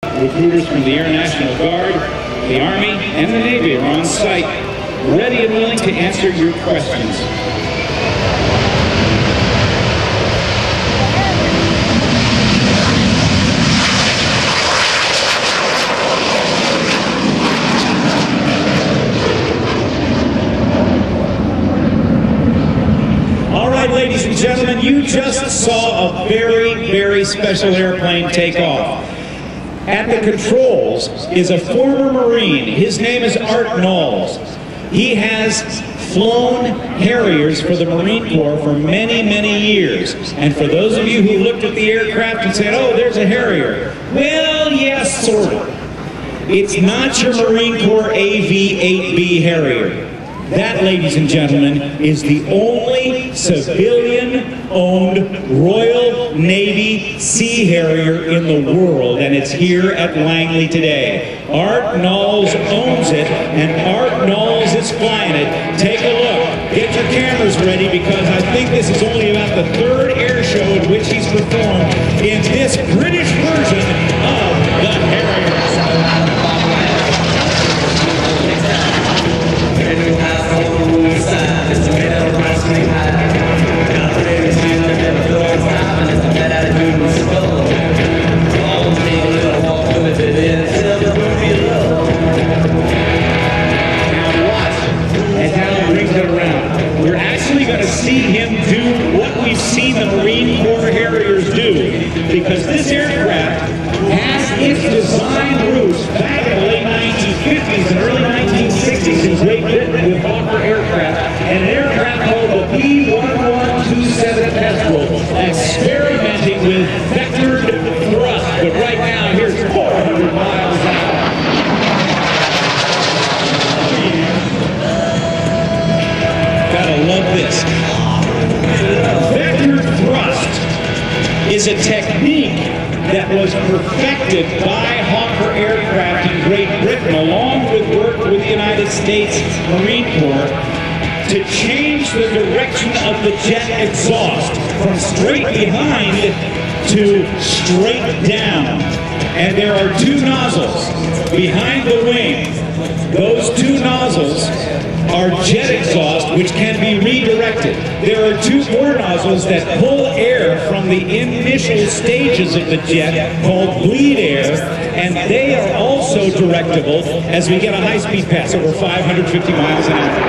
Recruiters from the Air National Guard, the Army, and the Navy are on site, ready and willing to answer your questions. All right, ladies and gentlemen, you just saw a very, very special airplane take off. At the controls is a former Marine. His name is Art Nalls. He has flown Harriers for the Marine Corps for many, many years. And for those of you who looked at the aircraft and said, oh, there's a Harrier. Well, yes, sort of. It's not your Marine Corps AV-8B Harrier. That, ladies and gentlemen, is the only civilian-owned Royal Navy Sea Harrier in the world, and it's here at Langley today. Art Nalls owns it, and Art Nalls is flying it. Take a look. Get your cameras ready, because I think this is only about the third air show in which he's performed in this British version of the Harrier. Because this aircraft has its design roots back in the late 1950s and early 1960s in Great Britain with Hawker aircraft, and an aircraft called the B1127 Petrel, experimenting with vectored thrust. But right now, here's 400 miles an hour. Gotta love this. Vectored thrust is a technique that was perfected by Hawker aircraft in Great Britain, along with work with the United States Marine Corps, to change the direction of the jet exhaust from straight behind to straight down. And there are two nozzles behind the wing. Those two nozzles are jet exhaust, which can be redirected. There are two more nozzles that pull air from the initial stages of the jet, called bleed air, and they are also directable as we get a high-speed pass over 550 miles an hour.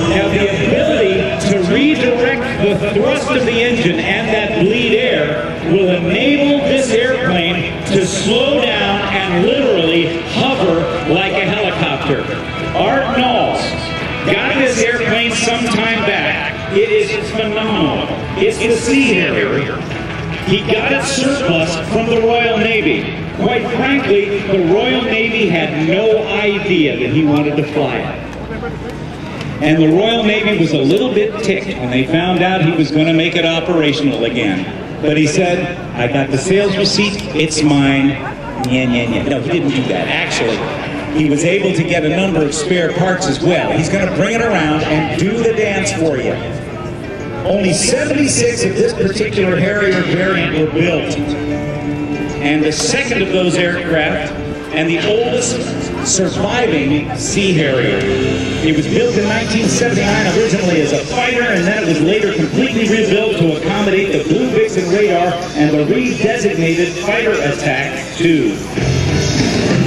Now, the ability to redirect the thrust of the engine and that bleed air will enable this airplane to slow down and literally hover like a helicopter. Art Nalls got this airplane some time back. It is phenomenal. It's the Sea Harrier. He got it surplus from the Royal Navy. Quite frankly, the Royal Navy had no idea that he wanted to fly it. And the Royal Navy was a little bit ticked when they found out he was going to make it operational again. But he said, I got the sales receipt, it's mine. No, he didn't do that. Actually, he was able to get a number of spare parts as well. He's going to bring it around and do the dance for you. Only 76 of this particular Harrier variant were built. And the second of those aircraft, and the oldest surviving Sea Harrier. It was built in 1979 originally as a fighter, and then it was later completely rebuilt to accommodate the Blue Vixen radar and the redesignated Fighter Attack 2.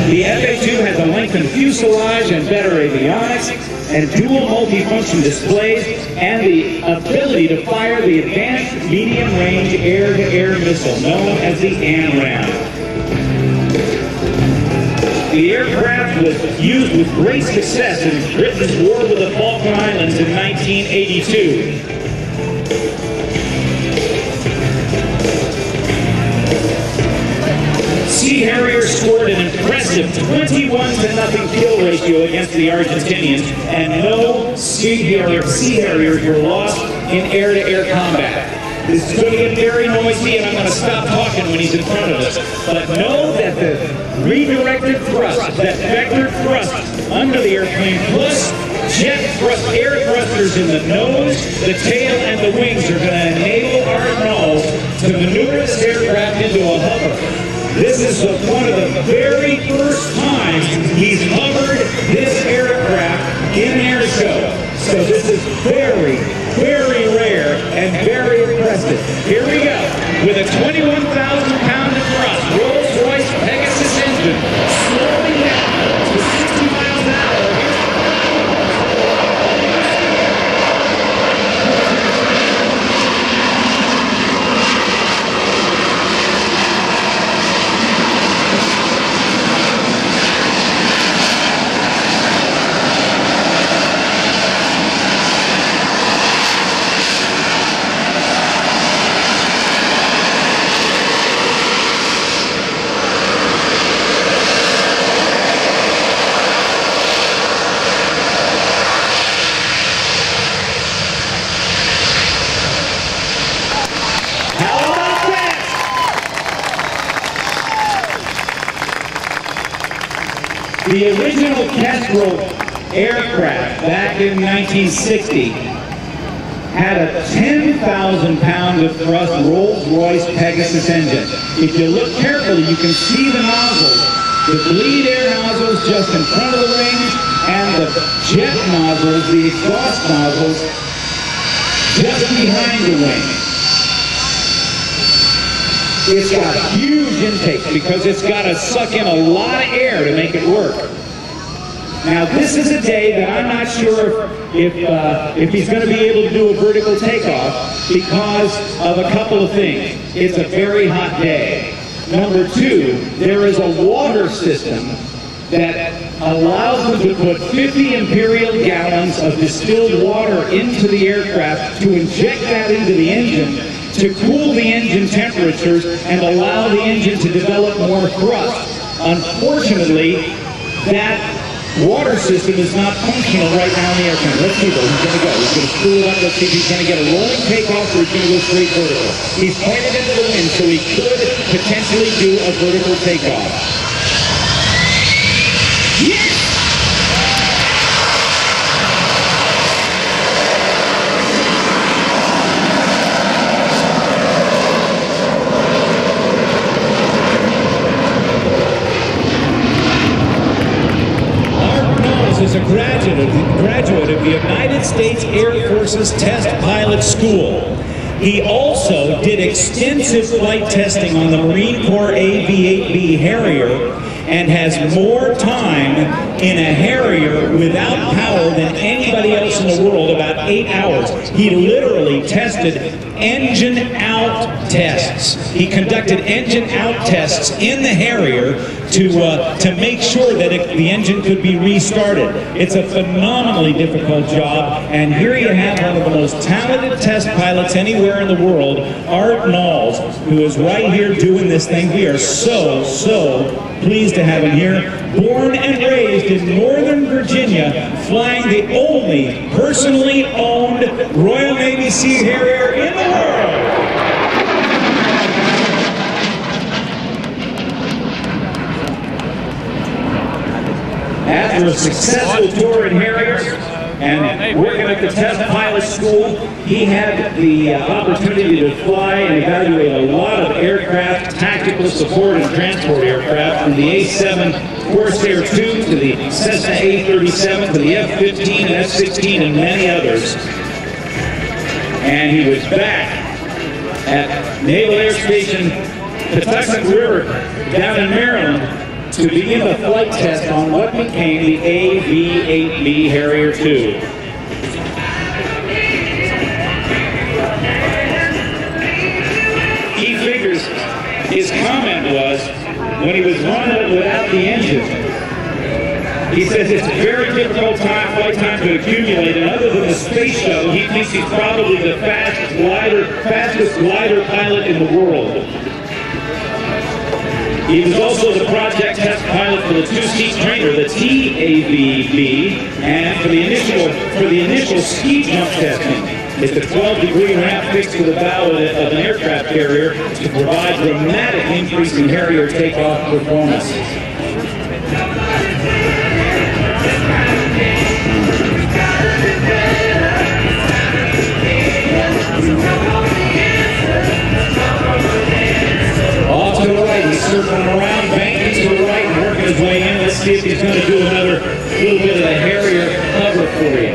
The FA2 has a lengthened fuselage and better avionics, and dual multifunction displays, and the ability to fire the Advanced Medium Range Air-to-Air Missile, known as the AMRAAM. The aircraft was used with great success in Britain's war with the Falkland Islands in 1982. Sea Harrier scored an impressive 21-0 kill ratio against the Argentinians, and no Sea Harriers were lost in air-to-air combat. This is going to get very noisy, and I'm going to stop talking when he's in front of us. But know that the redirected thrust, that vector thrust under the airplane, plus jet thrust, air thrusters in the nose, the tail, and the wings are going to enable Art Nalls to maneuver this aircraft into a hover. This is one of the very first times he's hovered this aircraft in an air show. So this is very, very rare and very impressive. Here we go, with a 21,000-pound of thrust, Rolls-Royce Pegasus engine, slowing down to 60 miles an hour. The original Kestrel aircraft back in 1960 had a 10,000-pound of thrust Rolls-Royce Pegasus engine. If you look carefully, you can see the nozzles. The bleed air nozzles just in front of the wings, and the jet nozzles, the exhaust nozzles, just behind the wings. It's got huge intakes because it's got to suck in a lot of air to make it work. Now this is a day that I'm not sure if he's going to be able to do a vertical takeoff because of a couple of things. It's a very hot day. Number two, there is a water system that allows them to put 50 imperial gallons of distilled water into the aircraft to inject that into the engine to cool the engine temperatures and allow the engine to develop more thrust. Unfortunately, that water system is not functional right now in the airplane. Let's see though, he's going to go. He's going to spool it up. Let's see if he's going to get a rolling takeoff or he's going to go straight vertical. He's pointed into the wind, so he could potentially do a vertical takeoff. Yes! Is a graduate of the United States Air Force's Test Pilot School. He also did extensive flight testing on the Marine Corps BaE Harrier and has more time in a Harrier without power than anybody else in the world, about 8 hours. He literally tested engine out tests. He conducted engine out tests in the Harrier to make sure that the engine could be restarted. It's a phenomenally difficult job, and here you have one of the most talented test pilots anywhere in the world, Art Nalls, who is right here doing this thing. We are so pleased to have him here. Born and raised in Northern Virginia, flying the only personally owned Royal Navy Sea Harrier in the world. After a successful tour in Harriers and working at the Test Pilot School, he had the opportunity to fly and evaluate a lot of aircraft, tactical support and transport aircraft, from the A-7 Corsair II to the Cessna A-37 to the F-15 and F-16 and many others. And he was back at Naval Air Station Patuxent River down in Maryland to begin the flight test on what became the BaE Harrier 2. He figures, his comment was, when he was running without the engine, he says it's a very difficult flight time to accumulate, and other than the space shuttle, he thinks he's probably the fastest glider pilot in the world. He was also the project test pilot for the two-seat trainer, the TAVB, and for the initial ski jump testing. It's a 12-degree ramp fixed to the bow of an aircraft carrier to provide dramatic increase in Harrier takeoff performance. circling around, banking to the right, and working his way in. Let's see if he's going to do another little bit of the Harrier cover for you.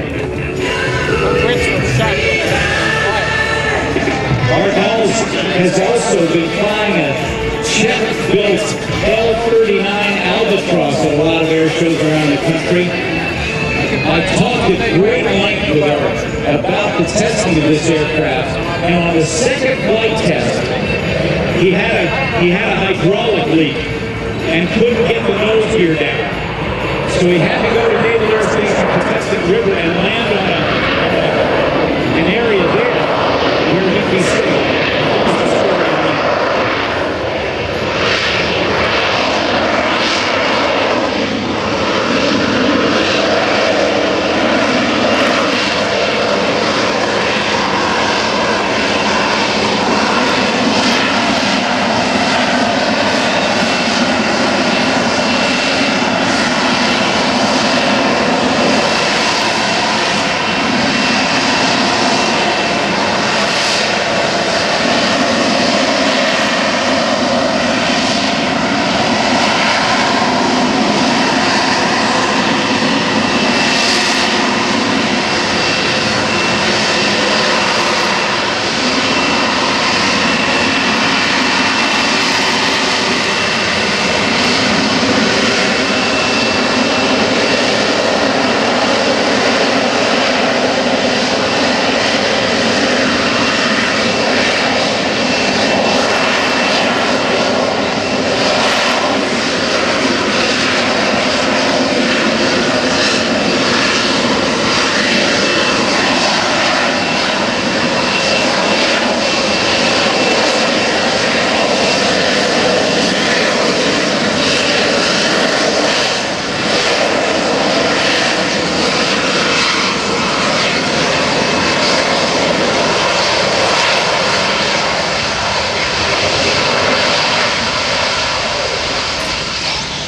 Art Nalls has also been flying a Czech-built L-39 Albatross at a lot of air shows around the country. I talked at great length with Art about the testing of this aircraft, and on the second flight test, he had a hydraulic leak and couldn't get the nose gear down. So he had to go to Naval Air Station Patuxent River and land on an area there where he'd be safe.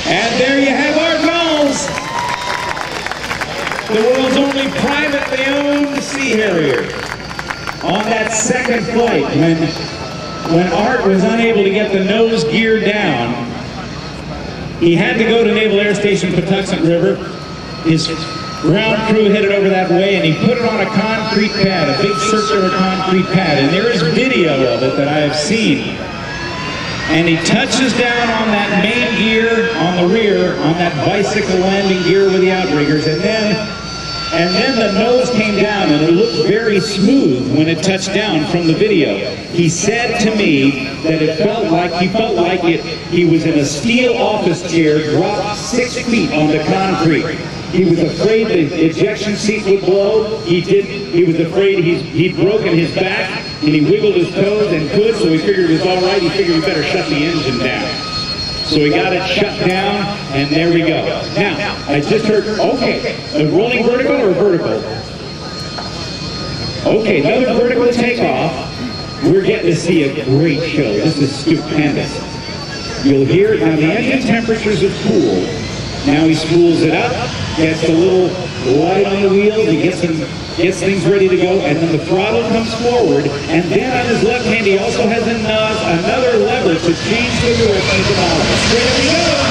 And there you have Art Nalls, the world's only privately owned Sea Harrier. On that second flight, when Art was unable to get the nose gear down, he had to go to Naval Air Station Patuxent River. His ground crew headed over that way, and he put it on a concrete pad, a big circular concrete pad. And there is video of it that I have seen. And he touches down on that main gear on the rear, on that bicycle landing gear with the outriggers, and then the nose came down, and it looked very smooth when it touched down from the video. He said to me that he felt like he was in a steel office chair dropped 6 feet onto concrete. He was afraid the ejection seat would blow. He was afraid he'd broken his back, and he wiggled his toes and could, so he figured it was all right. He figured we better shut the engine down. So we got it shut down, and there we go. Now, I just heard, okay, a rolling vertical or vertical? Okay, another vertical takeoff. We're getting to see a great show. This is stupendous. You'll hear, now the engine temperatures have cooled. Now he spools it up, gets a little light on the wheels, he gets things ready to go, and then the throttle comes forward, and then on his left hand he also has another lever to change the direction of the model. Here we go!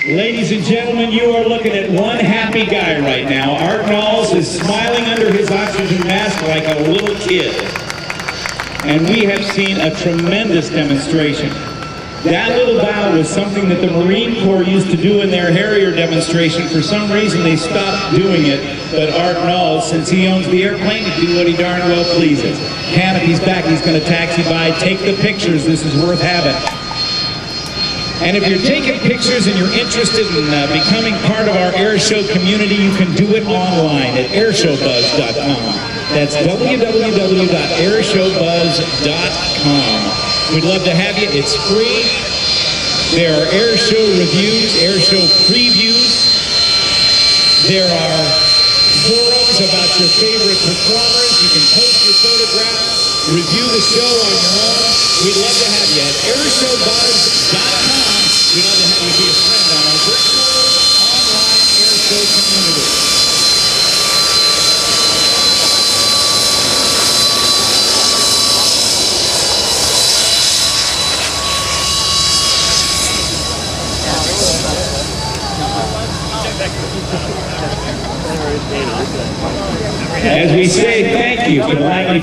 Ladies and gentlemen, you are looking at one happy guy right now. Art Nalls is smiling under his oxygen mask like a little kid. And we have seen a tremendous demonstration. That little bow was something that the Marine Corps used to do in their Harrier demonstration. For some reason, they stopped doing it, but Art Nalls, since he owns the airplane, can do what he darn well pleases. Canopy's back, he's going to taxi by. Take the pictures, this is worth having. And if you're taking pictures and you're interested in becoming part of our air show community, you can do it online at airshowbuzz.com. That's www.airshowbuzz.com. We'd love to have you. It's free. There are air show reviews, air show previews. There are forums about your favorite performers. You can post your photographs, review the show on your own. We'd love to have you at airshowbuzz.com. We'd love to have you be a friend on our virtual online air show community. As we say thank you to Langley